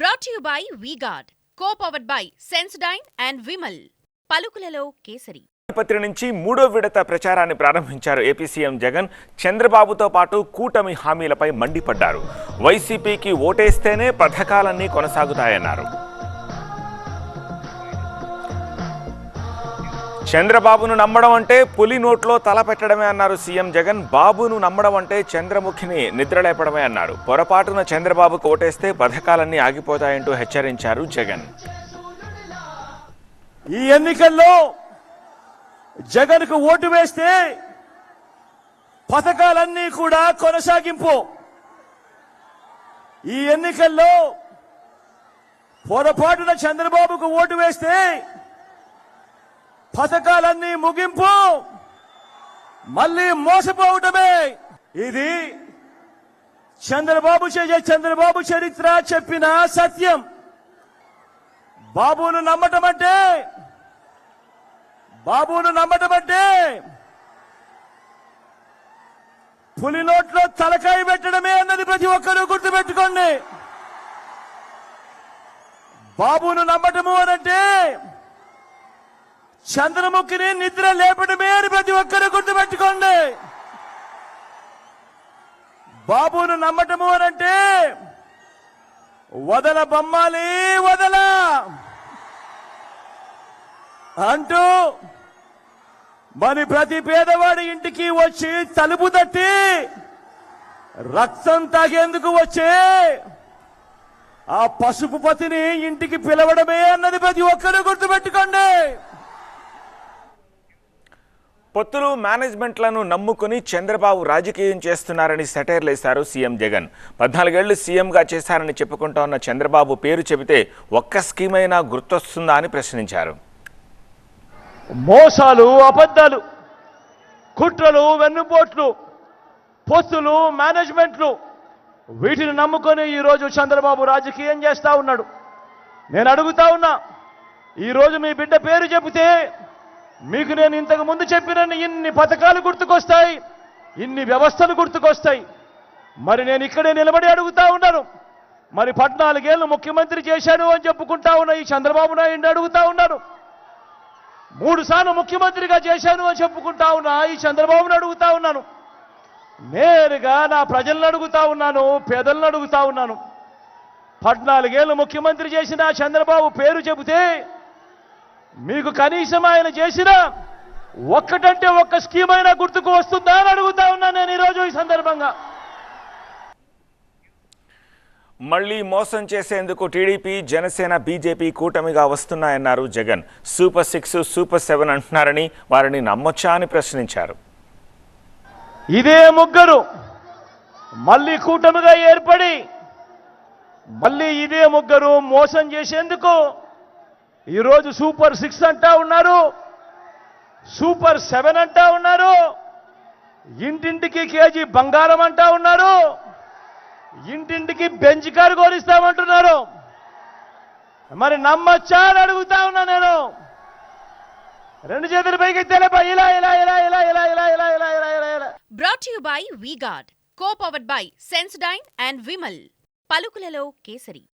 Brought to you by V-Guard, co-powered by Sensodyne and Vimal. పలుకులలో kesari పత్రి నుంచి మూడో విడత ప్రచారాన్ని ప్రారంభించారు ఏపీ సీఎం జగన్. చంద్రబాబుతో పాటు కూటమి హామీలపై మండిపడ్డారు. వైసీపీకి ఓటేస్తేనే పథకాలన్నీ కొనసాగుతాయన్నారు. చంద్రబాబును నమ్మడం అంటే పులి నోట్లో తల పెట్టడమే అన్నారు సీఎం జగన్. బాబును నమ్మడం అంటే చంద్రముఖిని నిద్రలేపడమే అన్నారు. పొరపాటున చంద్రబాబుకు ఓటేస్తే పథకాలన్నీ ఆగిపోతాయంటూ హెచ్చరించారు జగన్. ఈ ఎన్నికల్లో జగన్కు ఓటు వేస్తే పథకాలన్నీ కూడా కొనసాగింపు. ఈ ఎన్నికల్లో పొరపాటున చంద్రబాబుకు ఓటు వేస్తే పథకాలన్నీ ముగింపు, మళ్ళీ మోసపోవటమే. ఇది చంద్రబాబు చరిత్ర చెప్పిన సత్యం. బాబును నమ్మటం అంటే పులి నోట్లో తలకాయ పెట్టడమే అన్నది ప్రతి ఒక్కరూ గుర్తుపెట్టుకోండి. బాబును నమ్మటము అనంటే చంద్రముఖిని నిద్ర లేపడమే అని ప్రతి ఒక్కరూ గుర్తుపెట్టుకోండి. బాబును నమ్మటము అనంటే వదల బొమ్మాలి వదల అంటూ మరి ప్రతి పేదవాడి ఇంటికి వచ్చి తలుపు తట్టి రక్తం తాగేందుకు వచ్చే ఆ పసుపు పతిని ఇంటికి పిలవడమే అన్నది ప్రతి ఒక్కరూ గుర్తుపెట్టుకోండి. పొత్తులు మేనేజ్మెంట్లను నమ్ముకుని చంద్రబాబు రాజకీయం చేస్తున్నారని సెటైర్లేశారు సీఎం జగన్. 14 ఏళ్లు సీఎంగా చేశారని చెప్పుకుంటా ఉన్న చంద్రబాబు పేరు చెబితే ఒక్క స్కీమైనా గుర్తొస్తుందా అని ప్రశ్నించారు. మోసాలు, అబద్ధాలు, కుట్రలు, వెన్నుపోట్లు, పొత్తులు, మేనేజ్మెంట్లు, వీటిని నమ్ముకొని ఈరోజు చంద్రబాబు రాజకీయం చేస్తా ఉన్నాడు. నేను అడుగుతా ఉన్నా, ఈరోజు మీ బిడ్డ పేరు చెబితే మీకు నేను ఇంతకు ముందు చెప్పిన ఇన్ని పథకాలు గుర్తుకొస్తాయి, ఇన్ని వ్యవస్థలు గుర్తుకొస్తాయి. మరి నేను ఇక్కడే నిలబడి అడుగుతా ఉన్నాను, మరి 14 ఏళ్ళు ముఖ్యమంత్రి చేశాను అని చెప్పుకుంటా ఉన్న ఈ చంద్రబాబు నాయుడు అడుగుతా ఉన్నాను. 3 సార్లు ముఖ్యమంత్రిగా చేశాను అని చెప్పుకుంటా ఉన్నా ఈ చంద్రబాబును అడుగుతా ఉన్నాను. నేరుగా నా ప్రజలను అడుగుతా ఉన్నాను, పేదలను అడుగుతా ఉన్నాను. 14 ఏళ్ళు ముఖ్యమంత్రి చేసిన చంద్రబాబు పేరు చెబితే మీకు కనీసం ఆయన చేసిన ఒక్కటంటే ఒక్క స్కీమ్ అయినా గుర్తుకు వస్తుందా అని అడుగుతా ఉన్నా నేను ఈరోజు ఈ సందర్భంగా. మళ్లీ మోసం చేసేందుకు టీడీపీ, జనసేన, బీజేపీ కూటమిగా వస్తున్నాయన్నారు జగన్. సూపర్ 6, సూపర్ 7 అంటున్నారని వారిని నమ్మొచ్చా అని ప్రశ్నించారు. ఇదే ముగ్గురు మళ్ళీ కూటమిగా ఏర్పడి మళ్ళీ ఇదే ముగ్గురు మోసం చేసేందుకు ఈరోజు సూపర్ 6 అంటా ఉన్నారు, సూపర్ 7 అంటా ఉన్నారు, ఇంటింటికి కేజీ బంగారం అంటా ఉన్నారు, ఇంటింటికి బెంచ్ కారు కోరిస్తామంటున్నారు. మరి నమ్మచ్చా అని అడుగుతా ఉన్నా నేను. 2 చేతులు పైకి తెలప ఇలా ఇలా ఇలా ఇలా ఇలా ఇలా ఇలా ఇలా ఇలా ఇలా ఇలా. Brought to you by V-Guard, co-powered by Sensodyne and Vimal. పలుకులలో kesari.